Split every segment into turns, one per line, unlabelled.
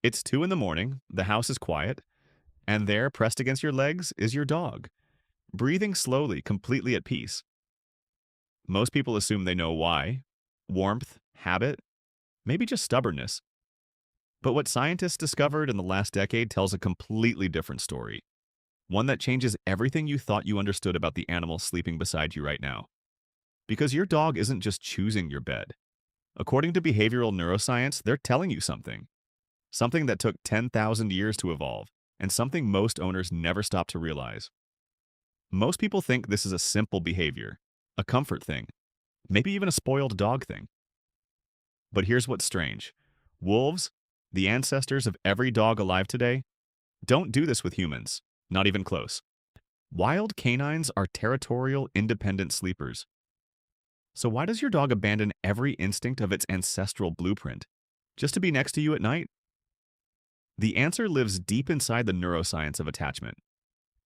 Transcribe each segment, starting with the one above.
It's 2 in the morning, the house is quiet, and there, pressed against your legs, is your dog, breathing slowly, completely at peace. Most people assume they know why: warmth, habit, maybe just stubbornness. But what scientists discovered in the last decade tells a completely different story, one that changes everything you thought you understood about the animal sleeping beside you right now. Because your dog isn't just choosing your bed. According to behavioral neuroscience, they're telling you something. Something that took 10,000 years to evolve, and something most owners never stop to realize. Most people think this is a simple behavior, a comfort thing, maybe even a spoiled dog thing. But here's what's strange. Wolves, the ancestors of every dog alive today, don't do this with humans, not even close. Wild canines are territorial, independent sleepers. So why does your dog abandon every instinct of its ancestral blueprint just to be next to you at night? The answer lives deep inside the neuroscience of attachment.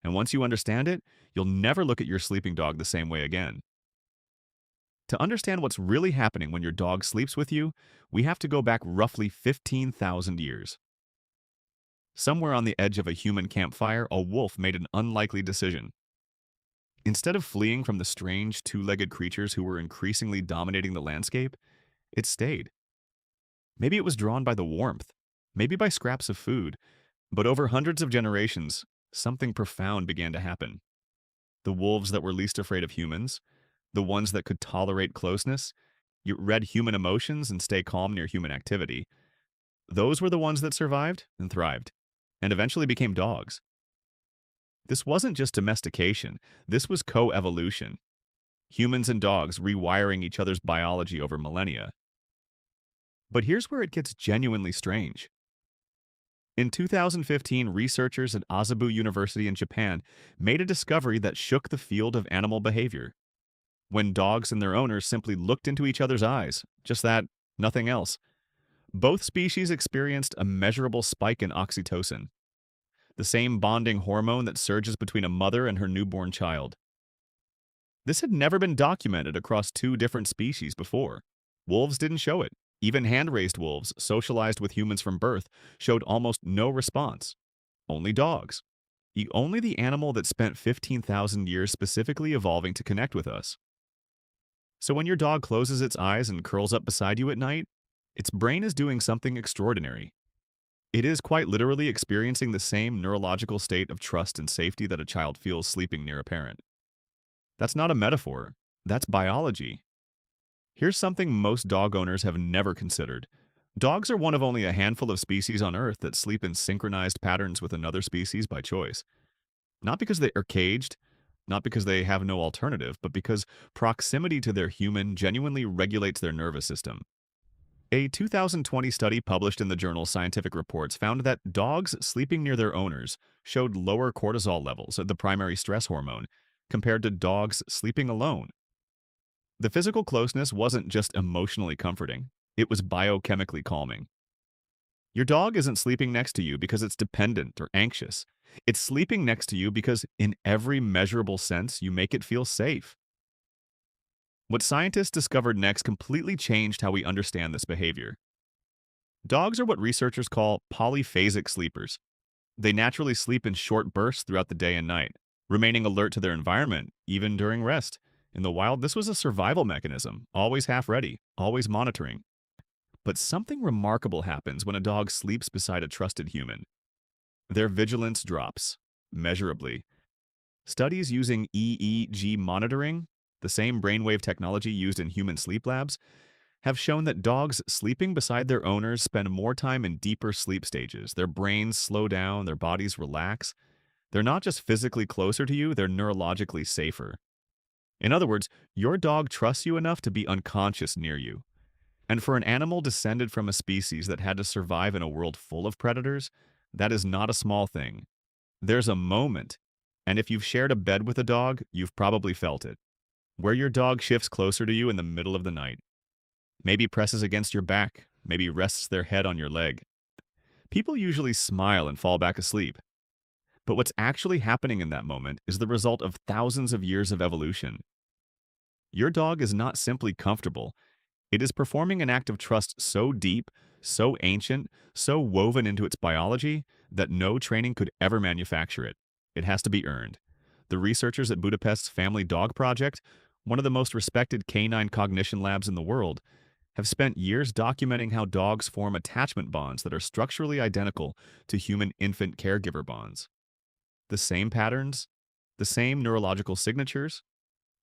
And once you understand it, you'll never look at your sleeping dog the same way again. To understand what's really happening when your dog sleeps with you, we have to go back roughly 15,000 years. Somewhere on the edge of a human campfire, a wolf made an unlikely decision. Instead of fleeing from the strange two-legged creatures who were increasingly dominating the landscape, it stayed. Maybe it was drawn by the warmth, maybe by scraps of food, but over hundreds of generations, something profound began to happen. The wolves that were least afraid of humans, the ones that could tolerate closeness, you read human emotions and stay calm near human activity, those were the ones that survived and thrived, and eventually became dogs. This wasn't just domestication, this was co-evolution. Humans and dogs rewiring each other's biology over millennia. But here's where it gets genuinely strange. In 2015, researchers at Azabu University in Japan made a discovery that shook the field of animal behavior. When dogs and their owners simply looked into each other's eyes, just that, nothing else, both species experienced a measurable spike in oxytocin, the same bonding hormone that surges between a mother and her newborn child. This had never been documented across two different species before. Wolves didn't show it. Even hand-raised wolves, socialized with humans from birth, showed almost no response. Only dogs. Only the animal that spent 15,000 years specifically evolving to connect with us. So when your dog closes its eyes and curls up beside you at night, its brain is doing something extraordinary. It is quite literally experiencing the same neurological state of trust and safety that a child feels sleeping near a parent. That's not a metaphor. That's biology. Here's something most dog owners have never considered. Dogs are one of only a handful of species on Earth that sleep in synchronized patterns with another species by choice. Not because they are caged, not because they have no alternative, but because proximity to their human genuinely regulates their nervous system. A 2020 study published in the journal Scientific Reports found that dogs sleeping near their owners showed lower cortisol levels, the primary stress hormone, compared to dogs sleeping alone. The physical closeness wasn't just emotionally comforting, it was biochemically calming. Your dog isn't sleeping next to you because it's dependent or anxious. It's sleeping next to you because, in every measurable sense, you make it feel safe. What scientists discovered next completely changed how we understand this behavior. Dogs are what researchers call polyphasic sleepers. They naturally sleep in short bursts throughout the day and night, remaining alert to their environment, even during rest. In the wild, this was a survival mechanism, always half ready, always monitoring. But something remarkable happens when a dog sleeps beside a trusted human. Their vigilance drops, measurably. Studies using EEG monitoring, the same brainwave technology used in human sleep labs, have shown that dogs sleeping beside their owners spend more time in deeper sleep stages. Their brains slow down, their bodies relax. They're not just physically closer to you, they're neurologically safer. In other words, your dog trusts you enough to be unconscious near you. And for an animal descended from a species that had to survive in a world full of predators, that is not a small thing. There's a moment, and if you've shared a bed with a dog, you've probably felt it, where your dog shifts closer to you in the middle of the night. Maybe presses against your back, maybe rests their head on your leg. People usually smile and fall back asleep. But what's actually happening in that moment is the result of thousands of years of evolution. Your dog is not simply comfortable. It is performing an act of trust so deep, so ancient, so woven into its biology that no training could ever manufacture it. It has to be earned. The researchers at Budapest's Family Dog Project, one of the most respected canine cognition labs in the world, have spent years documenting how dogs form attachment bonds that are structurally identical to human infant caregiver bonds. The same patterns, the same neurological signatures,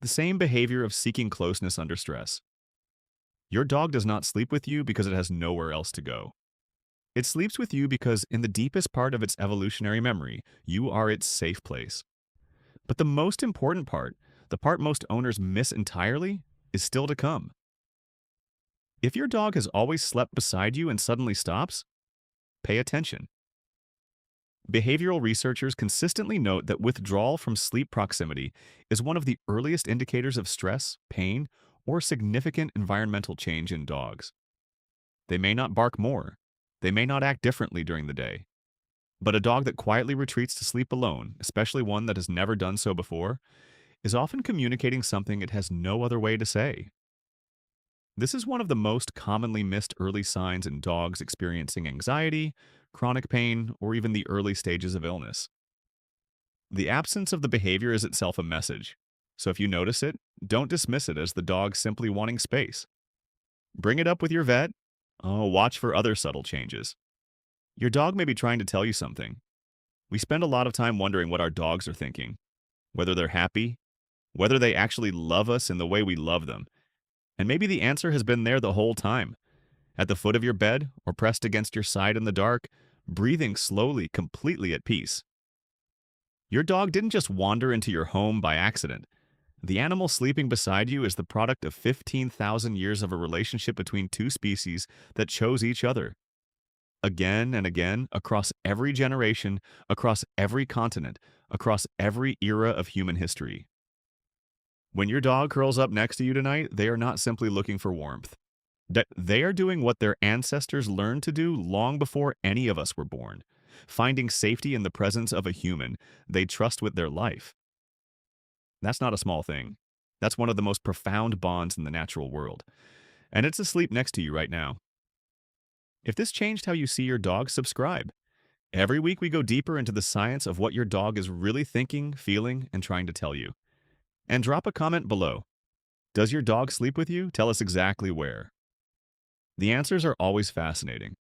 the same behavior of seeking closeness under stress. Your dog does not sleep with you because it has nowhere else to go. It sleeps with you because, in the deepest part of its evolutionary memory, you are its safe place. But the most important part, the part most owners miss entirely, is still to come. If your dog has always slept beside you and suddenly stops, pay attention. Behavioral researchers consistently note that withdrawal from sleep proximity is one of the earliest indicators of stress, pain, or significant environmental change in dogs. They may not bark more, they may not act differently during the day, but a dog that quietly retreats to sleep alone, especially one that has never done so before, is often communicating something it has no other way to say. This is one of the most commonly missed early signs in dogs experiencing anxiety, chronic pain, or even the early stages of illness. The absence of the behavior is itself a message, so if you notice it, don't dismiss it as the dog simply wanting space. Bring it up with your vet. Oh, watch for other subtle changes. Your dog may be trying to tell you something. We spend a lot of time wondering what our dogs are thinking, whether they're happy, whether they actually love us in the way we love them. And maybe the answer has been there the whole time, at the foot of your bed or pressed against your side in the dark, breathing slowly, completely at peace. Your dog didn't just wander into your home by accident. The animal sleeping beside you is the product of 15,000 years of a relationship between two species that chose each other. Again and again, across every generation, across every continent, across every era of human history. When your dog curls up next to you tonight, they are not simply looking for warmth. They are doing what their ancestors learned to do long before any of us were born, finding safety in the presence of a human they trust with their life. That's not a small thing. That's one of the most profound bonds in the natural world. And it's asleep next to you right now. If this changed how you see your dog, subscribe. Every week we go deeper into the science of what your dog is really thinking, feeling, and trying to tell you. And drop a comment below. Does your dog sleep with you? Tell us exactly where. The answers are always fascinating.